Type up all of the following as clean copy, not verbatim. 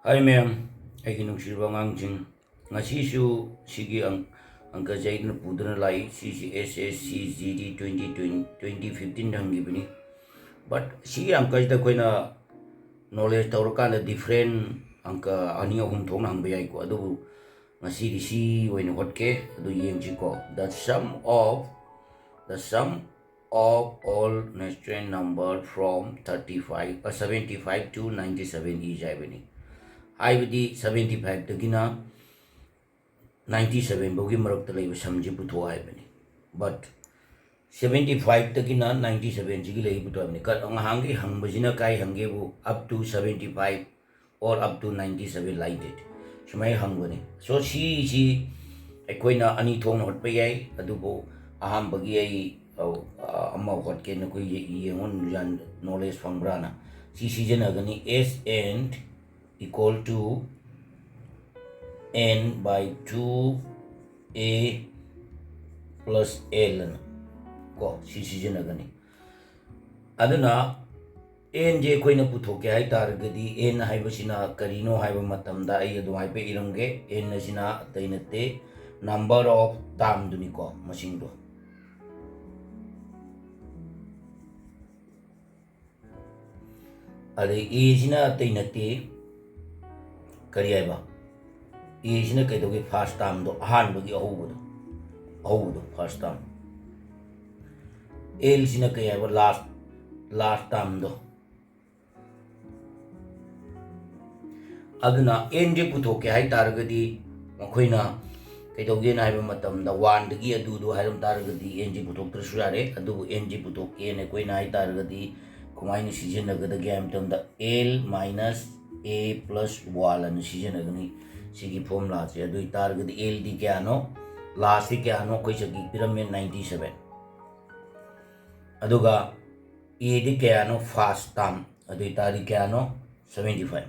Hi ma'am, ꯑꯩꯒꯤ ꯅꯨꯡꯁꯤꯔꯕ ꯑꯉꯥꯡꯁꯤꯡ ꯉꯁꯤꯁꯨ ꯁꯤꯒꯤ ꯑꯪꯀꯁꯦ ꯑꯩꯅ ꯄꯨꯗꯨꯅ ꯂꯥꯛꯏ ꯁꯤꯁꯤ SSC GD 2015 ꯍꯪꯈꯤꯕꯅꯤ ꯕꯠ ꯁꯤꯒꯤ ꯑꯪꯀꯁꯤꯗ ꯑꯩꯈꯣꯏꯅ ꯅꯣꯂꯦꯖ ꯇꯧꯔꯀꯥꯟꯗ ꯗꯤꯐ꯭ꯔꯦꯟ ꯑꯪꯀ ꯑꯅꯤ ꯑꯍꯨꯝ ꯊꯣꯛꯅ ꯍꯪꯕ ꯌꯥꯏꯀꯣ ꯑꯗꯨꯕꯨ ꯉꯁꯤꯗꯤ ꯁꯤ ꯑꯣꯏꯅ ꯍꯣꯠꯀꯦ ꯑꯗꯨ ꯌꯦꯡꯁꯤꯀꯣ the sum of all natural number from 75 to 97 is ꯍꯥꯏꯕꯅꯤ ꯍꯥꯏꯕꯗꯤ 75 ꯗꯒꯤꯅ 97 ꯐꯥꯎꯒꯤ ꯃꯔꯛꯇ ꯂꯩꯕ ꯁꯝꯁꯤ ꯄꯨꯊꯣꯛ ꯍꯥꯏꯕꯅꯤ ꯕꯠ 75 ꯗꯒꯤꯅ 97 ꯁꯤꯒꯤ ꯂꯩ ꯄꯨꯊꯣꯛ ꯍꯥꯏꯕꯅꯤ ꯉꯍꯥꯟꯒꯤ ꯍꯪꯕꯁꯤꯅ ꯀꯥꯏ ꯍꯪꯒꯦꯕꯨ up to 75 or up to 97 like that ꯁꯨꯃꯥꯏꯅ ꯍꯪꯕꯅꯤ ꯁꯣ ꯁꯤꯁꯤ ꯑꯩꯈꯣꯏꯅ ꯑꯅꯤ ꯊꯣꯛꯅ ꯍꯣꯠꯄ ꯌꯥꯏ ꯑꯗꯨꯕꯨ ꯑꯍꯥꯟꯕꯒꯤ ꯑꯩ ꯑꯃ ꯍꯣꯠꯀꯦ ꯅꯈꯣꯏ ꯌꯦꯡꯉꯣ ꯅꯣꯂꯦꯖ ꯐꯪꯕ꯭ꯔꯥꯅ ꯁꯤ ꯁꯤꯖꯤꯟꯅꯒꯅꯤ S and equal to n by 2a plus l ko si sizinagani aduna n je koina puthoke hai targadi n haibasina karino haiba matamda ai adu haipe iramge n asina tainate number of term duni ko masing do ade e sina tainate kari haiba e sina kaidoge first term do ahanbagi ahubudo first term l sina kai haiba last term do aduna n je puthoke hai targadi makoina kaidoge na haiba matamda 1 dagi adu do hairam targadi n je puthoktrasu yare adu n je puthoke ne koina hai targadi kumaina sizinagada matamda l minus a plus 1 anu sizinagani sigi formula se adu targadi l di kya no last di kya no koi sagi pyramid 97 aduga a di kya no first term adu tari kya no 75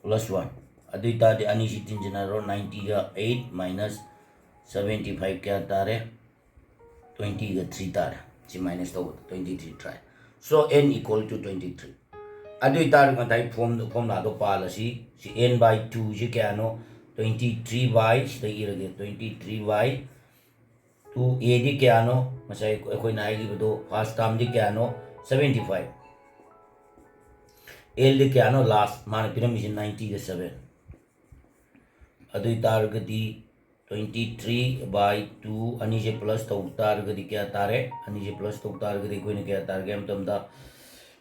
plus 1 adu tari ani sitin jinaro 90 ga 8 minus 75 kya tare 20 ga 3 tare si minus to 23 try so n equal to 23 adu tar ngai formula do pala si n by 2 ji kya no 23 by the year 23 by 2 a di kya no masai koi na gi do first term di kya no 75 l di kya no last man pyramid 90 ga 7 adu tar gadi 23 by 2 ani je plus to tar gadi kya tare ani je plus to tar gadi koi na kya tar game tamda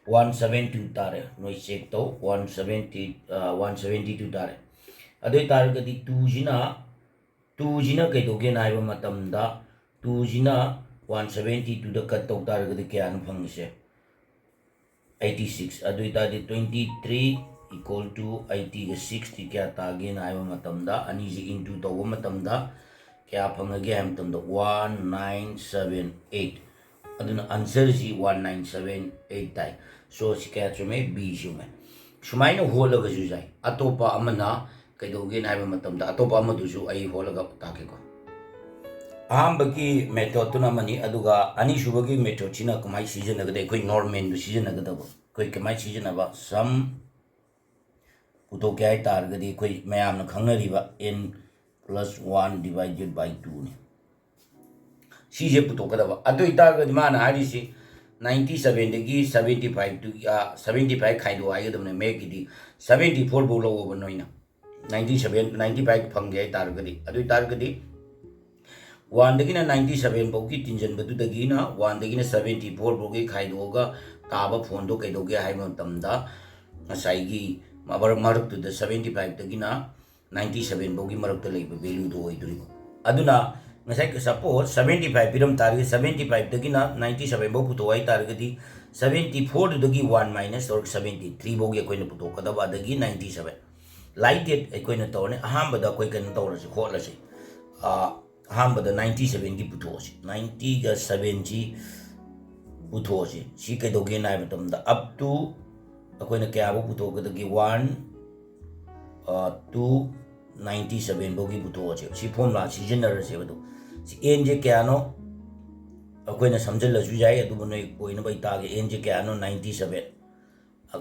172 tare noi check to 172 tare adu targadi 2 jina kai doge na iba matamda 2 jina 172 da cut to targadi kya anu phangise 86 adu tadi 23 equal to 86 kya tage na iba matamda ani ji into to matamda kya phangage am tamda 1978 aduna answer ji 1978 tai so si kaya chume b chume sumaina holaga ju jai atopa amana kaidoge na haiba matamda atopa amadu ju ai holaga take ko ahambagi method tuna mani aduga ani subagi method china kamai season agade koi normal du season agada koi kamai season aba sum puto kya targadi koi mayam na khangnariba n plus 1 divided by 2 ni सीजे पुथोकदब अदु इतारगदि माना हारिसि 97 दगी 75 to 75 खाइदो आइगदमने मेकिदि 74 बो लोगो नोइना 97 95 fungi इतारगदि अदु इतारगदि 1 दगिना 97 बो की तिंजन बदु दगिना 1 दगिना 74 बो की खाइदोगा ताबा phone दो कैदोगे hymn तमदा ngसाइगी Mabar मारक टू द 75 दगिना 97 बो की मारक त लेबे वैल्यू दो होइदुरि अदुना suppose 75 piram target 75 dagina 97 bo puto ai target 74 dagi 1 minus or 73 bo ge koina puto kada ba dagi 97 like it ai koina tawne ahamba da koi kan tawra se khotla se ahamba da 97 gi puto se 90 ga 7 puto se si kai doge na batam da up to koina kya bo puto ga dagi 1 2 97 bogi puto che si formula si general se bado si n je kya no akoina samjal la ju jai adu bonoi koina bai ta ge n je kya no 97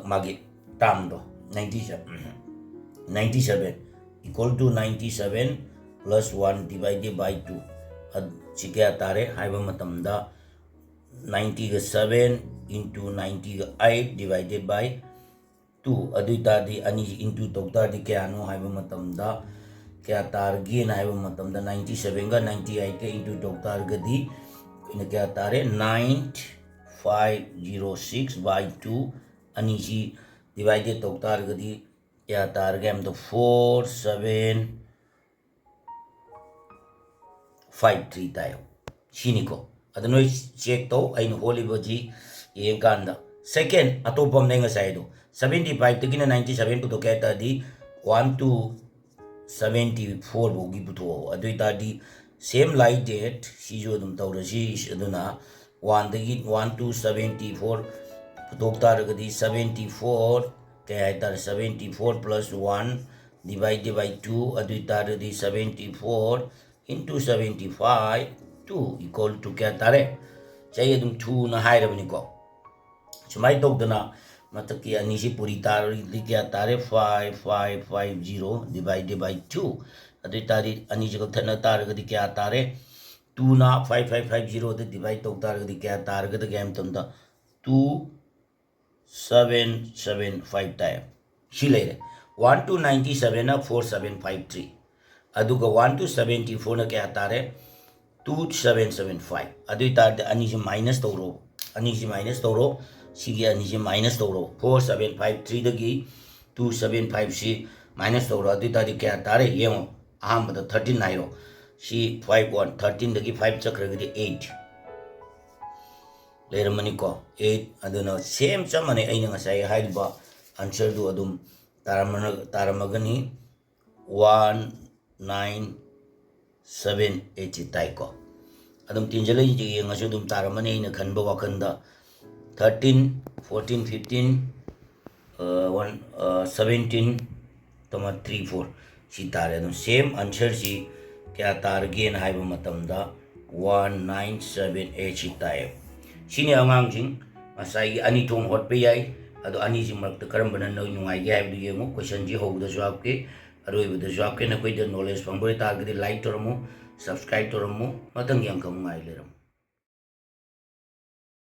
magi tam do 97 equal to 97 plus 1 divided by 2 si kaya tare haiba matamda 90 ga 7 into 90 ga 8 divided by 2 adui tadi ani into tokta di kaya no haiba matamda kaya targi na haiba matamda 97 ga 98 ga into tokta ga di ina kaya tare 9506 by 2 ani si divided tokta ga di kaya targa am the 4753 tayo siniko adano check to ay no holy baji yung kanda second atopam na nga side 75 tagi na 97 to kaya tadi 1 to 74 bogi buto adoy tadi same like that si jo dum tawra si aduna 1 tagi 1 to 74 putok taragadi 74 kaya tar 74 plus 1 divided by 2 adoy taragadi 74 into 75 2 equal to kaya tare chay adum 2 na hairabani ko sumay togdana mataki anisi puri tari kaya tare 5550 divided by 2 adoy tari anisi ko thana taragadi kaya tare 2 na 5550 de divide tog taragadi kaya taragadi kaya tamda 2775 tayo si leire 1 to 97 na 4753 aduga 1 to 74 na kaya tare 2775 adoy tari anisi minus toro sige anisi minus toro 4753 dagi 275 si minus toro adoy tari kaya tare yengo ahambada 13 nairo si 51 13 dagi 5 chakragadi 8 leramani ko 8 aduna same chamane aina ngasai haiba answer du adum taramagani 1978 tai ko adum tinjala ji ngasu dum taramani ina khanba wakanda 13 14 15 17 tama 3 4 si tare adum same answer si kya tar gain haiba matamda 1978 si tai sini angang jing masai ani thong hot pe yai ado ani ji mak karam banan no nungai ga haibu yengu question ji hobu da jawab ke aroi bu da jawab ke na koi da knowledge pang boi ta gi like toromu subscribe toromu matang yang kam ngai leram